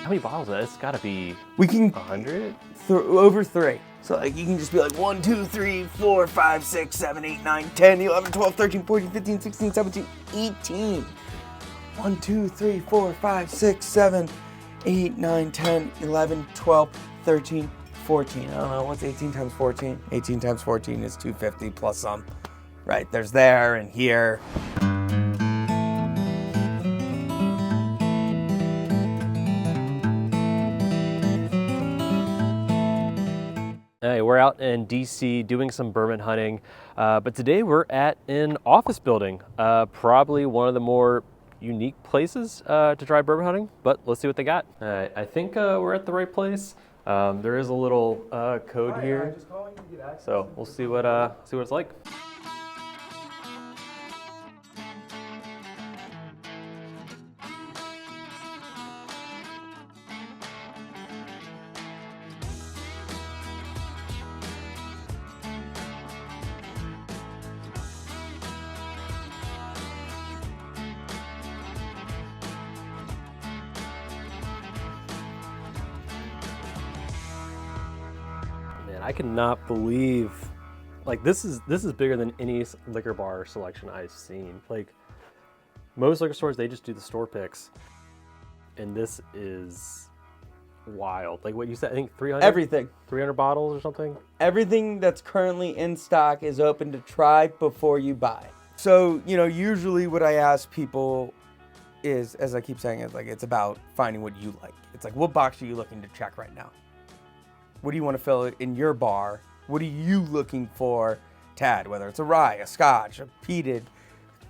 how many bottles is that? It's got to be We can 100? over 3. So like you can just be like 1, 2, 3, 4, 5, 6, 7, 8, 9, 10, 11, 12, 13, 14, 15, 16, 17, 18. 1, 2, 3, 4, 5, 6, 7, 8, 9, 10, 11, 12, 13, 14. I don't know, what's 18 times 14? 18 times 14 is 250 plus some. Right, there's there and here. Hey, we're out in DC doing some bourbon hunting, but today we're at an office building, probably one of the more unique places to try bourbon hunting, but let's see what they got. I think we're at the right place. There is a little code here, so we'll see what it's like. Man, I cannot believe, like this is bigger than any liquor bar selection I've seen. Like most liquor stores, they just do the store picks, and this is wild. Like what you said, I think 300. Everything. 300 bottles or something. Everything that's currently in stock is open to try before you buy. So, usually what I ask people is, as I keep saying, it's about finding what you like. It's like, what box are you looking to check right now? What do you want to fill in your bar? What are you looking for to add? Whether it's a rye, a scotch, a peated,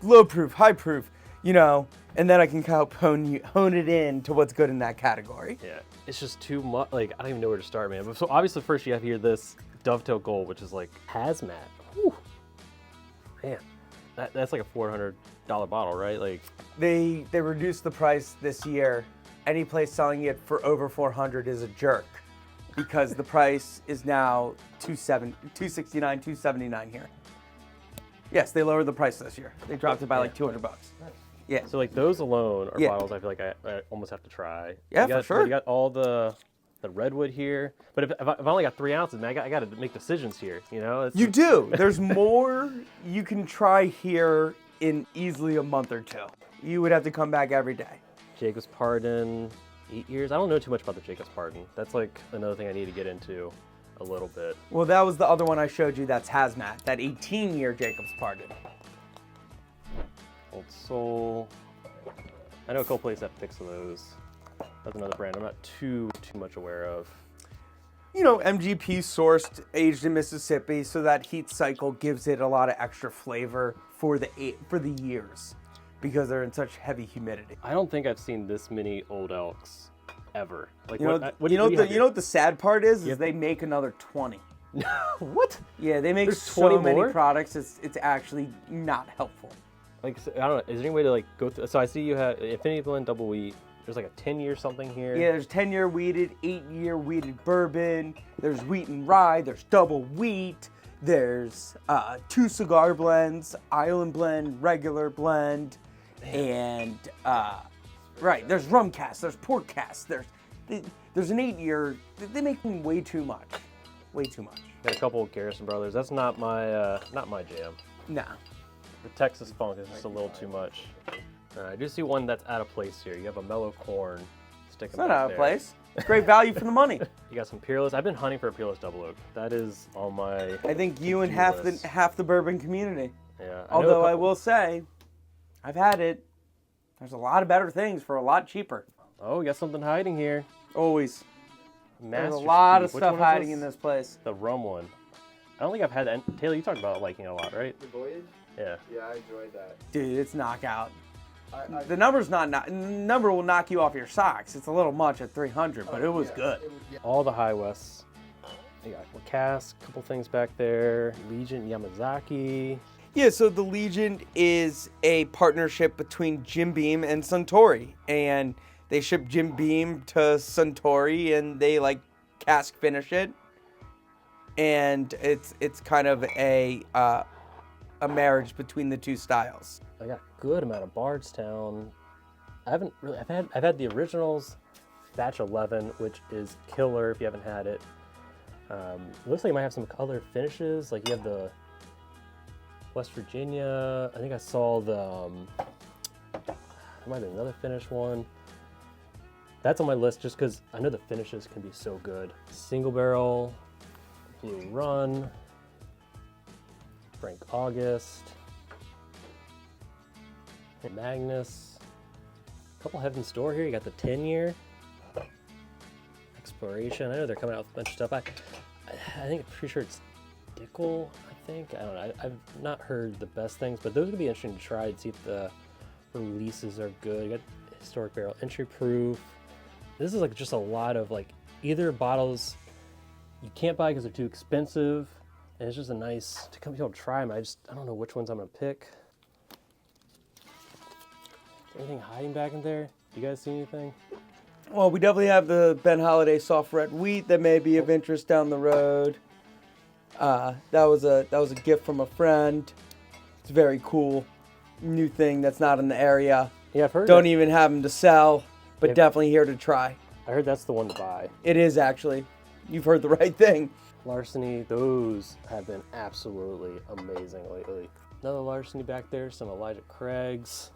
low proof, high proof, and then I can help hone it in to what's good in that category. Yeah, it's just too much. Like I don't even know where to start, man. But so obviously first you have here this Dovetail Gold, which is like hazmat. Whew. Man, that's like a $400 bottle, right? Like they reduced the price this year. Any place selling it for over $400 is a jerk, because the price is now $269, $279 here. Yes, they lowered the price this year. They dropped it by like $200. Yeah. So like those alone are bottles I feel like I almost have to try. Yeah, for sure. You got all the redwood here, but if I only got 3 ounces, man, I got to make decisions here. You do. There's more you can try here in easily a month or two. You would have to come back every day. Jacob's Pardon, 8 years. I don't know too much about the Jacob's Pardon. That's like another thing I need to get into a little bit. Well, that was the other one I showed you. That's hazmat. That 18-year Jacob's Pardon. Old Soul. I know a couple places that picks of those. That's another brand I'm not too much aware of. MGP sourced, aged in Mississippi, so that heat cycle gives it a lot of extra flavor for the years, because they're in such heavy humidity. I don't think I've seen this many Old Elks ever. Like what the sad part is they make another 20. What? Yeah, they make There's so 20 many more? products. It's actually not helpful. Like I don't know. Is there any way to like go through? So I see you have Infinity Blend Double Wheat. There's like a 10-year something here. Yeah, there's 10-year wheated, 8-year wheated bourbon. There's wheat and rye. There's double wheat. There's 2 cigar blends, island blend, regular blend, and right. There's rum cast. There's port cast. There's an 8-year. They make them way too much. Way too much. Got a couple of Garrison Brothers. That's not my jam. Nah. The Texas Funk is just a little too much. I do see one that's out of place here. You have a Mellow Corn sticking back there. It's not out of place. It's great value for the money. You got some Peerless. I've been hunting for a Peerless Double Oak. That is on my. I think you and half the bourbon community. Yeah. Although I will say, I've had it. There's a lot of better things for a lot cheaper. Oh, we got something hiding here. Always. Master There's a lot of Speed. stuff hiding in this place. The rum one. I don't think I've had that. Taylor, you talked about liking it a lot, right? The Voyage? Yeah. Yeah, I enjoyed that. Dude, it's knockout. The number will knock you off your socks. It's a little much at 300, but it was good. All the High Wests. You got Cask, a couple things back there. Legion, Yamazaki. Yeah, so the Legion is a partnership between Jim Beam and Suntory, and they ship Jim Beam to Suntory, and they cask finish it, and it's kind of a marriage between the two styles. I got a good amount of Bardstown. I've had the originals. batch 11, which is killer if you haven't had it. It looks like it might have some other finishes. Like you have the West Virginia. I think I saw the, there might be another finish one. That's on my list just because I know the finishes can be so good. Single barrel, Blue Run, Frank August, Magnus. A couple Heaven Store here. You got the 10-year Exploration. I know they're coming out with a bunch of stuff. I think I'm pretty sure it's Dickel. I think I don't know. I've not heard the best things, but those would be interesting to try and see if the releases are good. You got Historic Barrel, Entry Proof. This is like just a lot of like either bottles you can't buy because they're too expensive, and it's just a nice to come be able to try them. I don't know which ones I'm gonna pick. Anything hiding back in there? Do you guys see anything? Well, we definitely have the Ben Holiday soft red wheat that may be of interest down the road. That was a gift from a friend. It's a very cool new thing that's not in the area. Yeah, I've heard. Don't even have them to sell, but definitely here to try. I heard that's the one to buy. It is actually. You've heard the right thing. Larceny, those have been absolutely amazing lately. Another Larceny back there, some Elijah Craig's.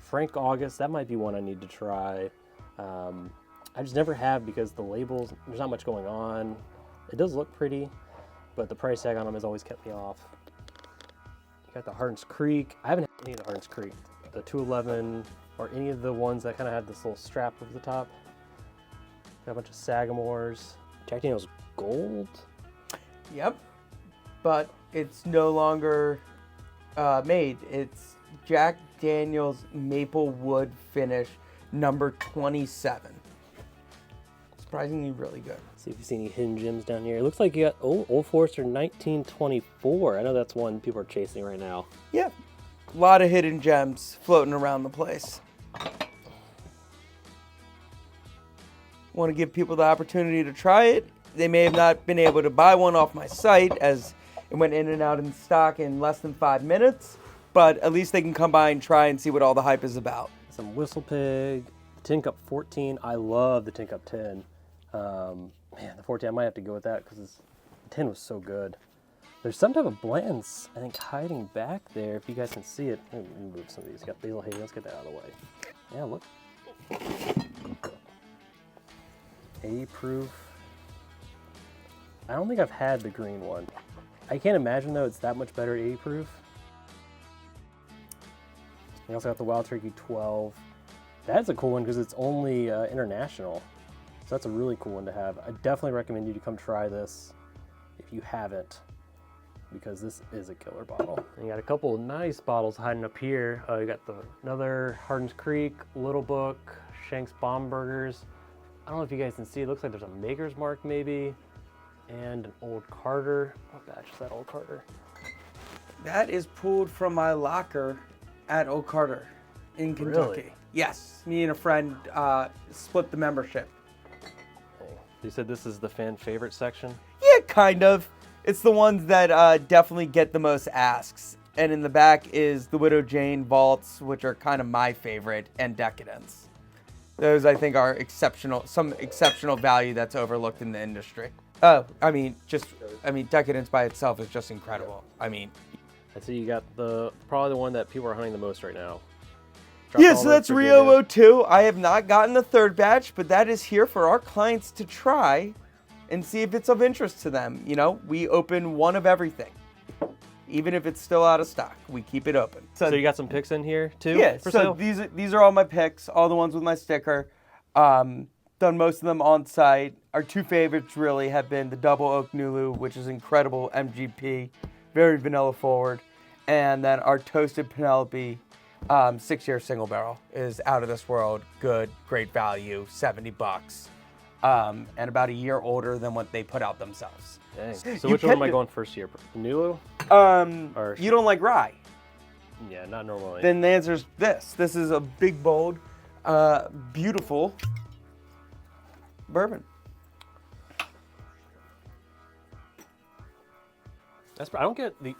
Frank August, that might be one I need to try. I just never have because the labels, there's not much going on. It does look pretty, but the price tag on them has always kept me off. You got the Harden's Creek. I haven't had any of the Harden's Creek. The 211 or any of the ones that kind of have this little strap over the top. Got a bunch of Sagamores. Jack Daniel's Gold. Yep, but it's no longer made. It's Jack Daniel's Maple Wood Finish number 27. Surprisingly really good. See if you see any hidden gems down here. It looks like you got Old Forester 1924. I know that's one people are chasing right now. Yeah, a lot of hidden gems floating around the place. Want to give people the opportunity to try it. They may have not been able to buy one off my site as it went in and out in stock in less than 5 minutes, but at least they can come by and try and see what all the hype is about. Some Whistle Pig, the Tin Cup 14. I love the Tin Cup 10. Man, the 14, I might have to go with that because the 10 was so good. There's some type of blends, I think, hiding back there. If you guys can see it, let me move some of these. Got Basil Hayden. Let's get that out of the way. Yeah, look. A-proof. I don't think I've had the green one. I can't imagine though it's that much better at A-proof. We also got the Wild Turkey 12. That's a cool one because it's only international. So that's a really cool one to have. I definitely recommend you to come try this if you haven't, because this is a killer bottle. And you got a couple of nice bottles hiding up here. You got another Harden's Creek, Little Book, Shank's Bombergers. I don't know if you guys can see, it looks like there's a Maker's Mark maybe, and an Old Carter. What batch is that Old Carter? That is pulled from my locker at Old Carter in Kentucky. Really? Yes, me and a friend split the membership. You said this is the fan favorite section? Yeah, kind of. It's the ones that definitely get the most asks. And in the back is the Widow Jane Vaults, which are kind of my favorite, and Decadence. Those, I think, are some exceptional value that's overlooked in the industry. Decadence by itself is just incredible. I see you got probably the one that people are hunting the most right now. Yeah, so that's Rio 02. I have not gotten the third batch, but that is here for our clients to try and see if it's of interest to them. You know, we open one of everything. Even if it's still out of stock, we keep it open. So you got some picks in here too? Yeah, for so sale? these are all my picks, all the ones with my sticker. Done most of them on site. Our two favorites really have been the Double Oak Nulu, which is incredible MGP, very vanilla forward. And then our Toasted Penelope 6-year single barrel is out of this world, good, great value, $70. And about a year older than what they put out themselves. Dang. So which one am I going first here? Nulu? You don't like rye? Yeah, not normally. Then the answer is this. This is a big, bold, beautiful bourbon. I don't get the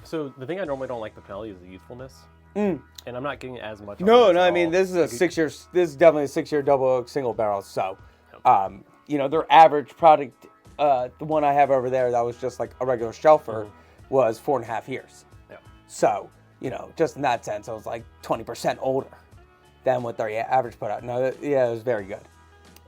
thing I normally don't like the Penelope is the youthfulness. and I'm not getting as much. No, I mean, this is a 6 year. This is definitely a 6 year double oak single barrel. So, you know, their average product, the one I have over there that was just like a regular shelfer, was 4.5 years. Yeah. So, you know, just in that sense, it was like 20% older than what their average put out. No, yeah, it was very good.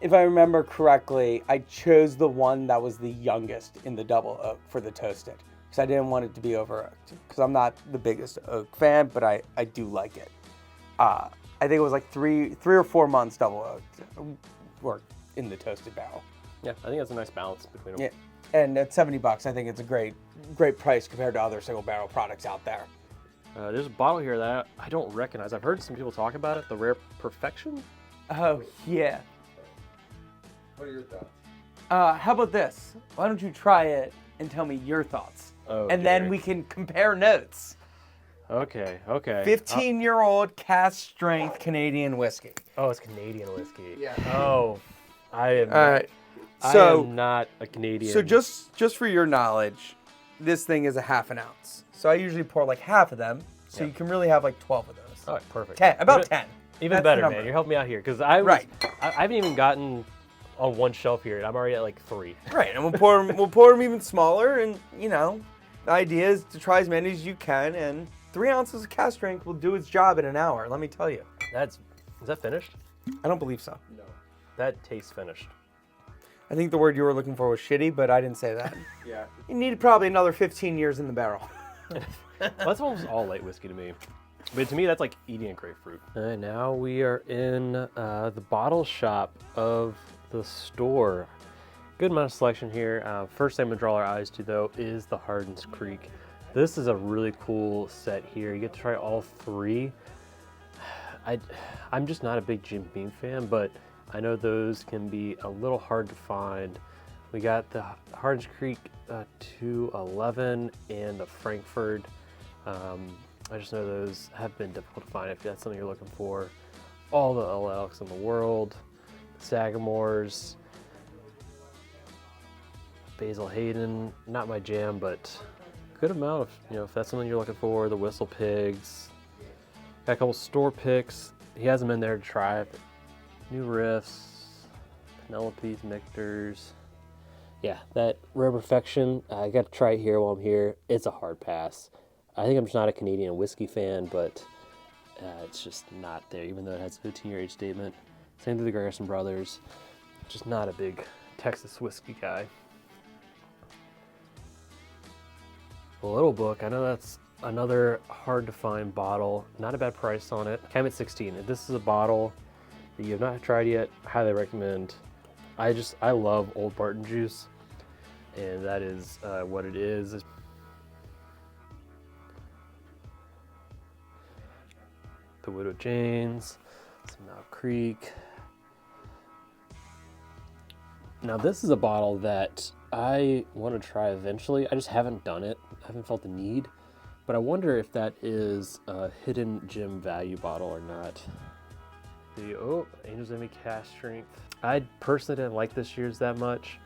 If I remember correctly, I chose the one that was the youngest in the double oak for the toasted, because I didn't want it to be over oaked. Because I'm not the biggest oak fan, but I do like it. I think it was like three or 4 months double oaked, or in the toasted barrel. Yeah, I think that's a nice balance between them. Yeah, and at $70, I think it's a great price compared to other single barrel products out there. There's a bottle here that I don't recognize. I've heard some people talk about it. The Rare Perfection. Oh yeah. What are your thoughts? How about this? Why don't you try it and tell me your thoughts? Oh, and then we can compare notes. Okay. 15-year-old cask strength Canadian whiskey. Oh, it's Canadian whiskey. Yeah. Oh, I am. All right. I So, am not a Canadian. so just for your knowledge, this thing is a half an ounce. So I usually pour like half of them, so you can really have like 12 of those. All right, perfect. 10, about 10. Even That's better, the man. number. You're helping me out here because I haven't even gotten on one shelf here, and I'm already at like 3. Right, and we'll pour them even smaller, and you know, the idea is to try as many as you can, and 3 ounces of cask strength will do its job in an hour. Let me tell you. Is that finished? I don't believe so. No. That tastes finished. I think the word you were looking for was shitty, but I didn't say that. Yeah. You need probably another 15 years in the barrel. That's almost all light whiskey to me. But to me, that's like eating a grapefruit. And now we are in the bottle shop of the store. Good amount of selection here. First thing I'm gonna draw our eyes to though is the Hardin's Creek. This is a really cool set here. You get to try all 3. I'm just not a big Jim Beam fan, but I know those can be a little hard to find. We got the Hardin's Creek 211 and the Frankfurt. I just know those have been difficult to find if that's something you're looking for. All the LLs in the world, Sagamores, Basil Hayden, not my jam, but good amount of, if that's something you're looking for. The Whistle Pigs, got a couple store picks. He has them in there to try. New Riffs, Penelope's, Mictors. Yeah, that Rare Perfection, I got to try it here while I'm here. It's a hard pass. I think I'm just not a Canadian whiskey fan, but it's just not there, even though it has a 15-year age statement. Same with the Garrison Brothers. Just not a big Texas whiskey guy. The Little Book, I know that's another hard to find bottle. Not a bad price on it. Came at 16. If this is a bottle that you have not tried yet, highly recommend. I love Old Barton juice, and that is what it is. The Widow Jane's, some Knob Creek. Now this is a bottle that I want to try eventually. I just haven't done it. I haven't felt the need, but I wonder if that is a hidden gem value bottle or not. The Angel's Envy Cask Strength. I personally didn't like this year's that much.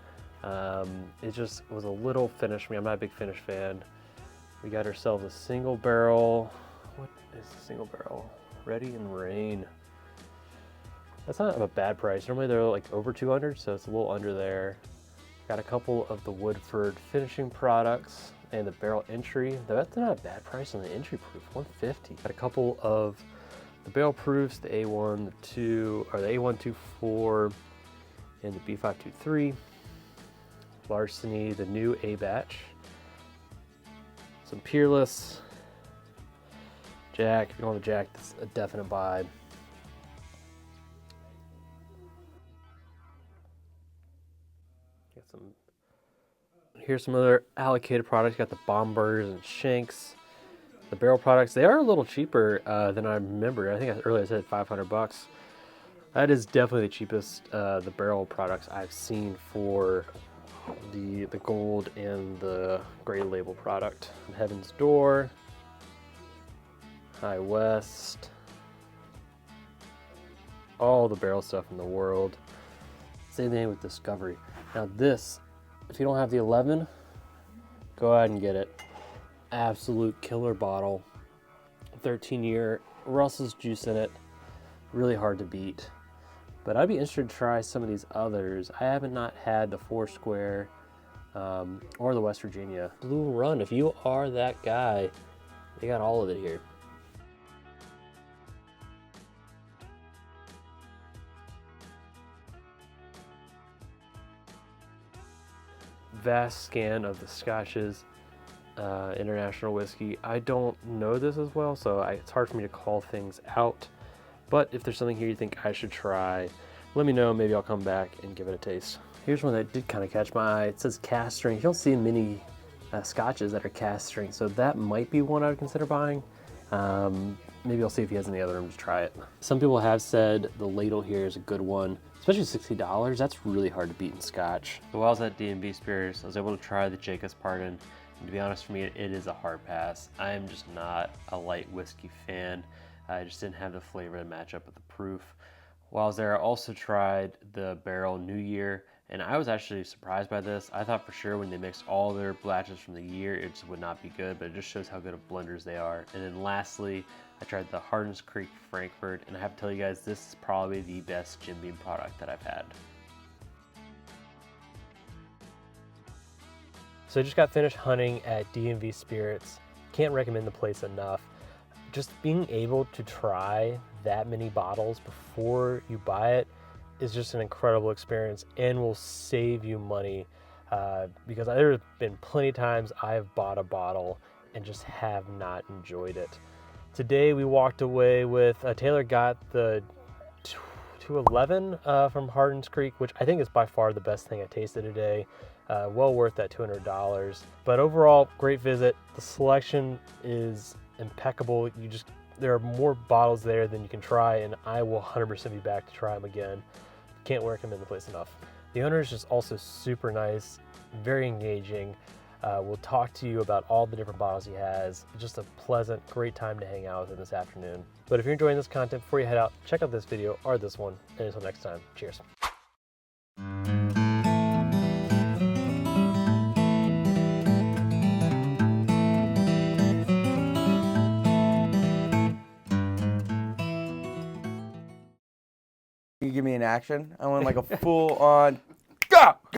It just was a little finish me. I'm not a big finish fan. We got ourselves a single barrel. What is a single barrel? Ready in Rain. That's not a bad price. Normally they're like over 200, so it's a little under there. Got a couple of the Woodford finishing products and the barrel entry. That's not a bad price on the entry proof, 150. Got a couple of the barrel proofs, the A1, the 2, or the A124, and the B523. Larceny, the new A batch. Some Peerless. Jack, if you're going with Jack, that's a definite buy. Got some. Here's some other allocated products. Got the Bombers and Shanks. The barrel products, they are a little cheaper than I remember. I think earlier I said $500. That is definitely the cheapest the barrel products I've seen for the gold and the gray label product. Heaven's Door. High West, all the barrel stuff in the world. Same thing with Discovery. Now this, if you don't have the 11, go ahead and get it. Absolute killer bottle. 13-year Russell's juice in it. Really hard to beat. But I'd be interested to try some of these others. I haven't not had the Foursquare or the West Virginia. Blue Run, if you are that guy, they got all of it here. Vast scan of the Scotches, international whiskey. I don't know this as well, so it's hard for me to call things out. But if there's something here you think I should try, let me know. Maybe I'll come back and give it a taste. Here's one that did kind of catch my eye. It says cast strength. You don't see many Scotches that are cast strength, so that might be one I would consider buying. Maybe I'll see if he has any other room to try it. Some people have said the ladle here is a good one, especially $60. That's really hard to beat in Scotch. So while I was at DMV Spirits, I was able to try the Jacob's Pardon. And to be honest, for me, it is a hard pass. I am just not a light whiskey fan. I just didn't have the flavor to match up with the proof. While I was there, I also tried the Barrel New Year, and I was actually surprised by this. I thought for sure when they mixed all their batches from the year, it just would not be good, but it just shows how good of blenders they are. And then lastly, I tried the Hardin's Creek Frankfurt, and I have to tell you guys, this is probably the best Jim Beam product that I've had. So I just got finished hunting at DMV Spirits. Can't recommend the place enough. Just being able to try that many bottles before you buy it is just an incredible experience and will save you money because there have been plenty of times I've bought a bottle and just have not enjoyed it. Today we walked away with, Taylor got the 211 from Hardin's Creek, which I think is by far the best thing I tasted today. Well worth that $200. But overall, great visit. The selection is impeccable. There are more bottles there than you can try, and I will 100% be back to try them again. Can't recommend the place enough. The owner is just also super nice, very engaging. We'll talk to you about all the different bottles he has. Just a pleasant, great time to hang out with him this afternoon. But if you're enjoying this content, before you head out, check out this video or this one. And until next time, cheers. You give me an action. I want like a full on go.